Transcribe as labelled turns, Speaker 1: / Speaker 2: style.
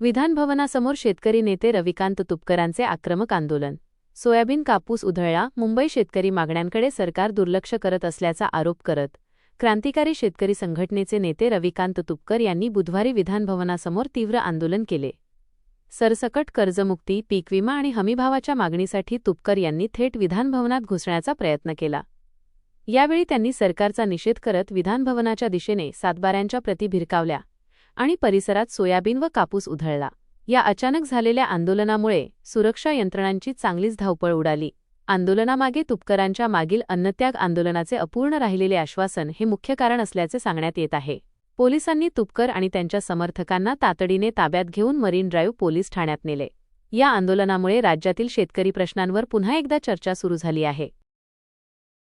Speaker 1: विधानभवनासमोर शेतकरी नेते रविकांत तुपकरांचे आक्रमक आंदोलन. सोयाबीन कापूस उधळला. मुंबई शेतकरी मागण्यांकडे सरकार दुर्लक्ष करत असल्याचा आरोप करत क्रांतिकारी शेतकरी संघटनेचे नेते रविकांत तुपकर यांनी बुधवारी विधानभवनासमोर तीव्र आंदोलन केले. सरसकट कर्जमुक्ती, पीक विमा आणि हमीभावाच्या मागणीसाठी तुपकर यांनी थेट विधानभवनात घुसण्याचा प्रयत्न केला. यावेळी त्यांनी सरकारचा निषेध करत विधानभवनाच्या दिशेने सातबाऱ्यांच्या प्रती भिरकावल्या आणि परिसरात सोयाबीन व कापूस उधळला. या अचानक झालेल्या आंदोलनामुळे सुरक्षा यंत्रणांची चांगलीच धावपळ उडाली. आंदोलनामागे तुपकरांच्या मागील अन्नत्याग आंदोलनाचे अपूर्ण राहिलेले आश्वासन हे मुख्य कारण असल्याचे सांगण्यात येत आहे. पोलिसांनी तुपकर आणि त्यांच्या समर्थकांना तातडीने ताब्यात घेऊन मरीन ड्राईव्ह पोलीस ठाण्यात नेले. या आंदोलनामुळे राज्यातील शेतकरी प्रश्नांवर पुन्हा एकदा चर्चा सुरू झाली आहे.